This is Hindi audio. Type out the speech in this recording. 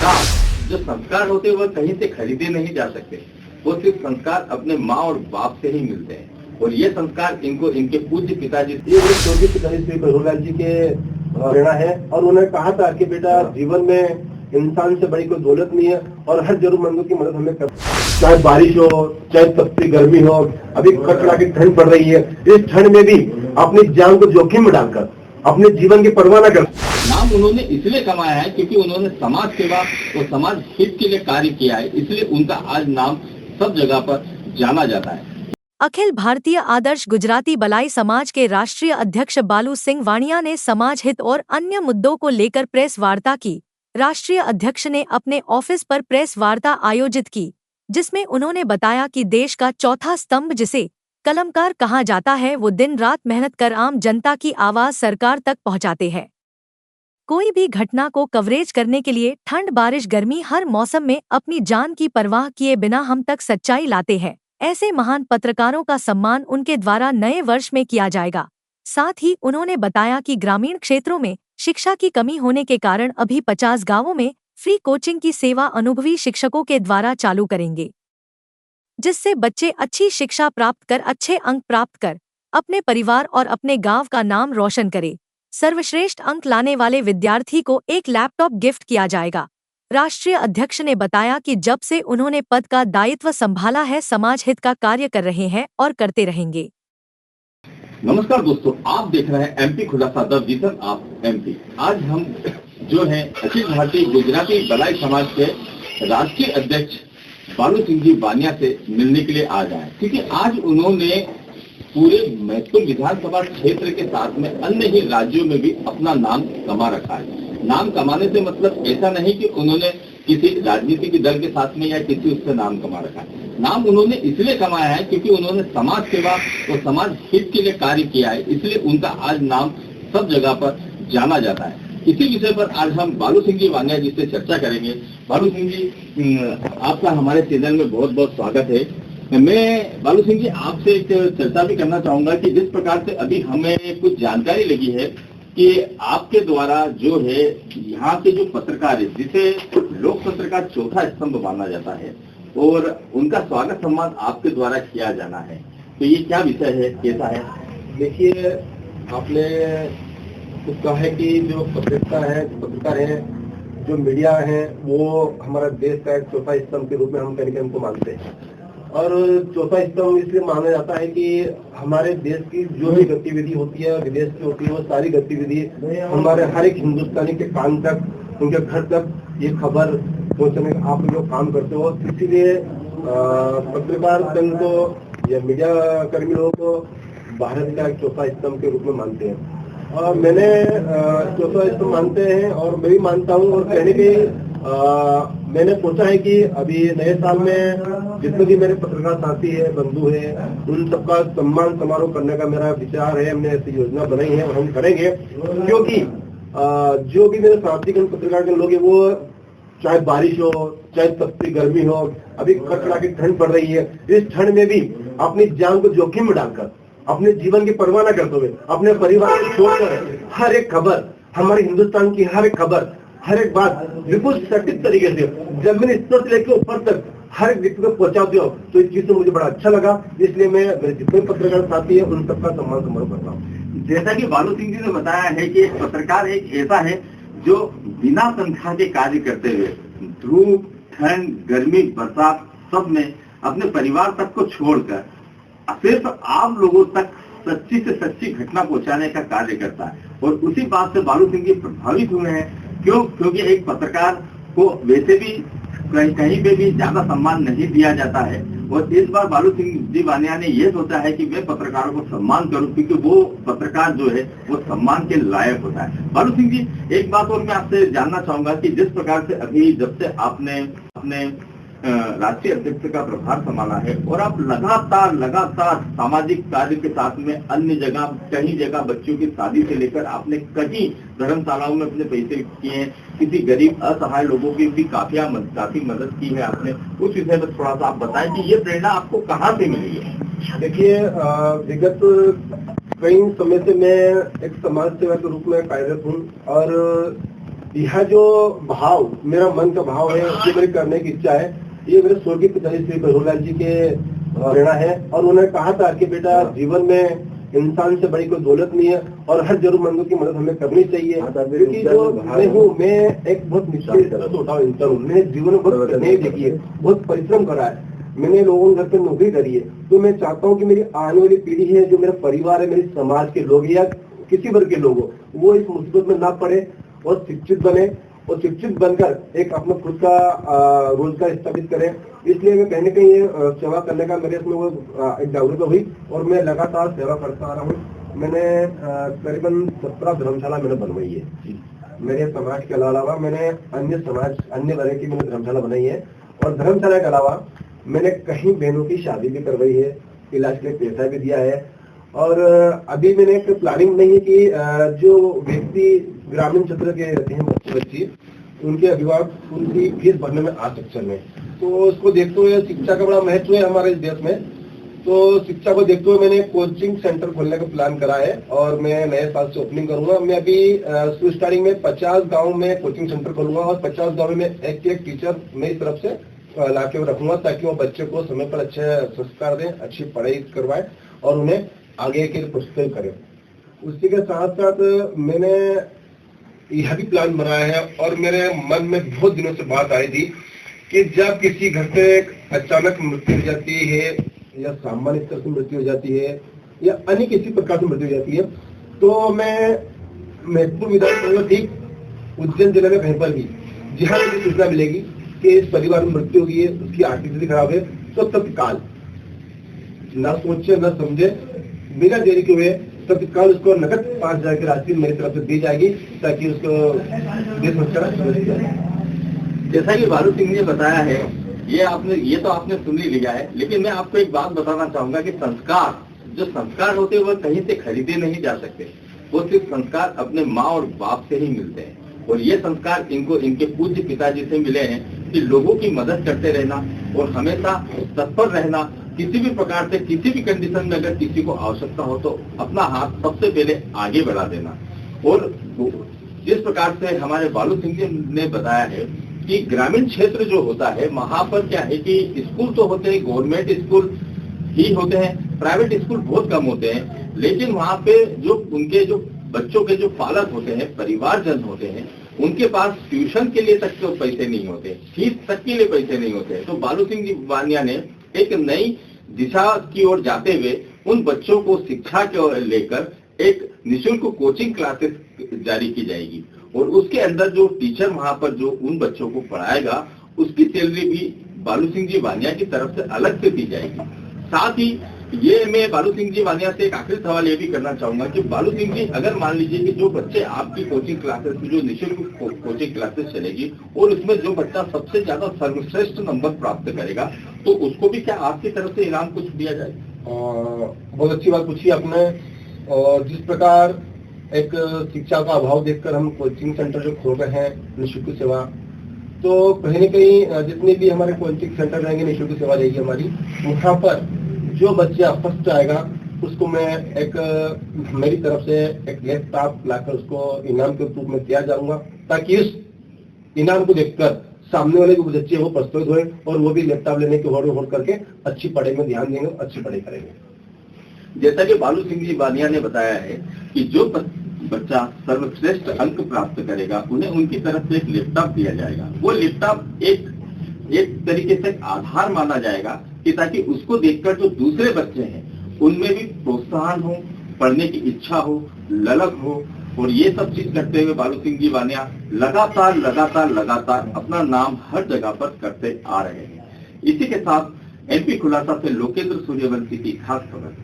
संस्कार, जो संस्कार होते हैं वह कहीं से खरीदे नहीं जा सकते। वो सिर्फ संस्कार अपने माँ और बाप से ही मिलते हैं और ये संस्कार इनको इनके पूज्य पिताजी, ये स्वर्गीय पिताजी श्री भैरोलाल जी के प्रेरणा है। और उन्होंने कहा था कि बेटा जीवन में इंसान से बड़ी कोई दौलत नहीं है और हर जरूरतमंदों की मदद हमें कर, चाहे बारिश हो चाहे तपती गर्मी हो, अभी कड़कड़ा की ठंड पड़ रही है, इस ठंड में भी अपनी जान को जोखिम में डालकर अपने जीवन की परवाह न कर। नाम उन्होंने इसलिए कमाया है क्योंकि उन्होंने समाज सेवा और समाज हित के लिए कार्य किया है, इसलिए उनका आज नाम सब जगह पर जाना जाता है। अखिल भारतीय आदर्श गुजराती बलाई समाज के राष्ट्रीय अध्यक्ष बालू सिंह वाणिया ने समाज हित और अन्य मुद्दों को लेकर प्रेस वार्ता की। राष्ट्रीय अध्यक्ष ने अपने ऑफिस पर प्रेस वार्ता आयोजित की, जिसमें उन्होंने बताया कि देश का चौथा स्तंभ जिसे कलमकार कहा जाता है, वो दिन रात मेहनत कर आम जनता की आवाज सरकार तक पहुंचाते हैं। कोई भी घटना को कवरेज करने के लिए ठंड बारिश गर्मी हर मौसम में अपनी जान की परवाह किए बिना हम तक सच्चाई लाते हैं। ऐसे महान पत्रकारों का सम्मान उनके द्वारा नए वर्ष में किया जाएगा। साथ ही उन्होंने बताया कि ग्रामीण क्षेत्रों में शिक्षा की कमी होने के कारण अभी 50 गांवों में फ्री कोचिंग की सेवा अनुभवी शिक्षकों के द्वारा चालू करेंगे, जिससे बच्चे अच्छी शिक्षा प्राप्त कर अच्छे अंक प्राप्त कर अपने परिवार और अपने गांव का नाम रोशन करे। सर्वश्रेष्ठ अंक लाने वाले विद्यार्थी को एक लैपटॉप गिफ्ट किया जाएगा। राष्ट्रीय अध्यक्ष ने बताया कि जब से उन्होंने पद का दायित्व संभाला है, समाज हित का कार्य कर रहे हैं और करते रहेंगे। नमस्कार दोस्तों, आप देख रहे हैं एमपी खुलासा द विजन ऑफ एमपी। आज हम जो है अखिल भारतीय गुजराती बलाई समाज के राष्ट्रीय अध्यक्ष बालू सिंह जी वानिया से मिलने के लिए आज आए, क्योंकि आज उन्होंने पूरे महत्वपूर्ण विधानसभा क्षेत्र के साथ में अन्य ही राज्यों में भी अपना नाम कमा रखा है। नाम कमाने से मतलब ऐसा नहीं कि उन्होंने किसी राजनीतिक दल के साथ में या किसी उससे नाम कमा रखा है। नाम उन्होंने इसलिए कमाया है क्योंकि उन्होंने समाज सेवा और समाज हित के लिए कार्य किया है, इसलिए उनका आज नाम सब जगह पर जाना जाता है। इसी विषय पर आज हम बालू सिंह जी वानिया जी से चर्चा करेंगे। बालू सिंह जी, आपका हमारे चैनल में बहुत बहुत स्वागत है। मैं बालू सिंह जी आपसे एक चर्चा भी करना चाहूंगा कि जिस प्रकार से अभी हमें कुछ जानकारी लगी है कि आपके द्वारा जो है यहाँ के जो पत्रकार है, जिसे लोकतंत्र का चौथा स्तंभ माना जाता है और उनका स्वागत सम्मान आपके द्वारा किया जाना है, तो ये क्या विषय है, कैसा है? देखिए, आपने कुछ कहा है कि जो पत्रकार है, जो मीडिया है, वो हमारा देश का एक चौथा स्तंभ के रूप में हम कहीं उनको मानते हैं। और चौथा स्तंभ इसलिए माना जाता है कि हमारे देश की जो भी गतिविधि होती है, विदेश की होती है, वो सारी गतिविधि हमारे हर एक हिंदुस्तानी के कान तक, उनके घर तक ये खबर पहुंचाने का आप लोग काम करते हो। इसीलिए पत्रकार संघ को या मीडिया कर्मी लोगों को भारत का एक चौथा स्तंभ के रूप में मानते हैं। और मैंने चौथा स्तंभ मानते हैं और मैं भी मानता हूँ। और कहने के मैंने सोचा है कि अभी नए साल में जितने भी मेरे पत्रकार साथी है, बंधु है, उन सबका सम्मान समारोह करने का मेरा विचार है। हमने ऐसी योजना बनाई है और हम करेंगे, क्योंकि जो भी मेरे साथी पत्रकार के लोग हैं, वो चाहे बारिश हो चाहे तपती गर्मी हो, अभी कड़कड़ा की ठंड पड़ रही है, इस ठंड में भी अपनी जान को जोखिम में डालकर अपने जीवन की परवाह न करते हुए अपने परिवार को छोड़कर हर एक खबर, हमारे हिंदुस्तान की हर एक खबर, हर एक बात बिल्कुल सटीक तरीके से जमीन स्तर से लेकर ऊपर तक हर एक व्यक्ति को पहुंचाते हो, तो इस चीज से मुझे बड़ा अच्छा लगा। इसलिए मैं मेरे जितने पत्रकार साथी है उन सबका सम्मान समारोह करता हूँ। जैसा कि बालू सिंह जी ने बताया है कि एक पत्रकार एक ऐसा है जो बिना तनख्वाह के कार्य करते हुए धूप ठंड गर्मी बरसात सब में अपने परिवार तक को छोड़कर सिर्फ आम लोगों तक सच्ची से सच्ची घटना पहुंचाने का कार्य करता है। और उसी बात से बालू सिंह जी प्रभावित हुए हैं। क्योंकि एक पत्रकार को वैसे भी कहीं पे भी ज्यादा सम्मान नहीं दिया जाता है, और इस बार बालू सिंह जी वानिया ने ये सोचा है कि मैं पत्रकारों को सम्मान करूं, क्योंकि वो पत्रकार जो है वो सम्मान के लायक होता है। बालू सिंह जी, एक बात और मैं आपसे जानना चाहूंगा कि जिस प्रकार से अभी जब से आपने अपने राष्ट्रीय अध्यक्ष का प्रभार संभाला है और आप लगातार सामाजिक कार्य के साथ में अन्य जगह कई जगह बच्चों की शादी से लेकर आपने कई धर्मशालाओं में अपने पैसे किए हैं, किसी गरीब असहाय लोगों की भी काफी मदद की है आपने। उस विषय पर थोड़ा सा आप बताएं कि ये प्रेरणा आपको कहाँ से मिली है? देखिए, विगत कई समय से मैं एक समाज सेवा के रूप में कार्यरत हूँ और यह जो भाव, मेरा मन का भाव है, ये मेरे करने की इच्छा है, ये मेरे स्वर्गीय पिताजी श्री करोलाल जी के प्रेरणा है। और उन्होंने कहा था कि बेटा जीवन में इंसान से बड़ी कोई दौलत नहीं है और हर जरूरतमंदों की मदद हमें करनी चाहिए। क्योंकि जो मैं हूँ, मैं एक बहुत निश्चय इंसान हूँ। मैंने जीवन में बहुत मेहनत देखी है, बहुत परिश्रम करा है, मैंने लोगों के घर पे नौकरी करी है। तो मैं चाहता हूँ कि मेरी आने वाली पीढ़ी है, जो मेरा परिवार है, मेरे समाज के लोग या किसी वर्ग के लोग, वो इस मुसीबत में ना पड़े और शिक्षित बने और शिक्षित बनकर एक अपना खुद का रोजगार स्थापित करें। इसलिए मैं कहीं न कहीं ये सेवा करने का मेरे इसमें वो एक जागरूकता हुई और मैं लगातार सेवा करता आ रहा हूँ। मैंने करीबन 17 धर्मशाला मैंने बनवाई है। मेरे समाज के अलावा मैंने अन्य वर्ग की मैंने धर्मशाला बनाई है। और धर्मशाला के अलावा मैंने कहीं बहनों की शादी भी करवाई है, इलाज के लिए पैसा भी दिया है। और अभी मैंने एक प्लानिंग नहीं है कि जो व्यक्ति ग्रामीण क्षेत्र के रहते हैं, बच्चे उनके अभिभावक उनकी फीस भरने में असक्षम है, तो उसको देखते हुए शिक्षा का बड़ा महत्व है हमारे इस देश में। तो शिक्षा को देखते हुए मैंने कोचिंग सेंटर खोलने का प्लान करा है और मैं नए साल से ओपनिंग करूंगा। मैं अभी स्टार्टिंग में 50 गाँव में कोचिंग सेंटर खोलूंगा और 50 गाँव में एक टीचर मेरी तरफ से ला के रखूंगा, ताकि वो बच्चे को समय पर अच्छे संस्कार दें, अच्छी पढ़ाई करवाए और उन्हें आगे के लिए प्रोत्साहित करें। उसी के साथ साथ मैंने यह भी प्लान बनाया है और मेरे मन में बहुत दिनों से बात आई थी कि जब किसी घर पे अचानक मृत्यु हो जाती है या सामान्य स्तर से मृत्यु हो जाती है या अन्य किसी प्रकार से मृत्यु हो जाती है, तो मैं महत्वपूर्ण विधान ठीक उज्जैन जिले में कहीं पर भी जहाँ मुझे सूचना मिलेगी कि इस परिवार में मृत्यु हुई है, उसकी आर्थिक स्थिति खराब है, तो तत्काल न सोचे न समझे, बिना देरी के हुए तत्काल उसको नकद 5,000 की राशि मेरी तरफ से दी जाएगी, ताकि उसको देश में। जैसा कि बालू सिंह ने बताया है, ये तो आपने सुन ही लिया है, लेकिन मैं आपको एक बात बताना चाहूंगा कि जो संस्कार होते हैं वो कहीं से खरीदे नहीं जा सकते। वो सिर्फ संस्कार अपने माँ और बाप से ही मिलते हैं। और ये संस्कार इनको इनके पूज्य पिताजी से मिले हैं कि लोगों की मदद करते रहना और हमेशा तत्पर रहना, किसी भी प्रकार से किसी भी कंडीशन में अगर किसी को आवश्यकता हो तो अपना हाथ सबसे पहले आगे बढ़ा देना। और जिस प्रकार से हमारे बालू सिंह जी ने बताया है कि ग्रामीण क्षेत्र जो होता है, वहां पर क्या है कि स्कूल तो होते हैं, गवर्नमेंट स्कूल ही होते हैं, प्राइवेट स्कूल बहुत कम होते हैं, लेकिन वहां पे जो उनके जो बच्चों के जो पालक होते हैं, परिवारजन होते हैं, उनके पास ट्यूशन के लिए तक तो पैसे नहीं होते, फीस तक के लिए पैसे नहीं होते। तो बालू सिंह जी वानिया ने एक नई दिशा की ओर जाते हुए उन बच्चों को शिक्षा के ओर लेकर एक निःशुल्क कोचिंग क्लासेस जारी की जाएगी और उसके अंदर जो टीचर वहां पर जो उन बच्चों को पढ़ाएगा उसकी सैलरी भी बालू सिंह जी वानिया की तरफ से अलग से दी जाएगी। साथ ही ये मैं बालू सिंह जी वानिया से एक आखिरी सवाल ये भी करना चाहूंगा कि बालू सिंह जी, अगर मान लीजिए कि जो बच्चे आपकी कोचिंग क्लासेस में जो निःशुल्क कोचिंग क्लासेस चलेगी और उसमें जो बच्चा सबसे ज्यादा सर्वश्रेष्ठ नंबर प्राप्त करेगा, तो उसको भी क्या आपकी तरफ से इनाम कुछ दिया जाए? बहुत अच्छी बात पूछी आपने। और जिस प्रकार एक शिक्षा का अभाव देखकर हम कोचिंग सेंटर जो खोल रहे हैं निःशुल्क सेवा, तो कहीं न कहीं जितने भी हमारे कोचिंग सेंटर रहेंगे, निःशुल्क सेवा रहेगी हमारी, वहाँ पर जो बच्चा फर्स्ट आएगा उसको मैं एक मेरी तरफ से एक लैपटॉप लाकर उसको इनाम के रूप में दिया जाऊंगा, ताकि इस इनाम को देखकर सामने वाले जो बच्चे वो प्रस्तुत हुए और वो भी लैपटॉप लेने की होड़ करके अच्छी पढ़ाई में ध्यान देंगे, अच्छी पढ़ाई करेंगे। जैसा कि बालू सिंह जी वानिया ने बताया है कि जो बच्चा सर्वश्रेष्ठ अंक प्राप्त करेगा उन्हें उनकी तरफ से एक लैपटॉप दिया जाएगा। वो लैपटॉप एक तरीके से आधार माना जाएगा कि ताकि उसको देखकर जो दूसरे बच्चे हैं उनमें भी प्रोत्साहन हो, पढ़ने की इच्छा हो, ललक हो। और ये सब चीज करते हुए बालू सिंह जी वानिया लगातार अपना नाम हर जगह पर करते आ रहे हैं। इसी के साथ एमपी खुलासा से लोकेंद्र सूर्यवंशी की खास खबर।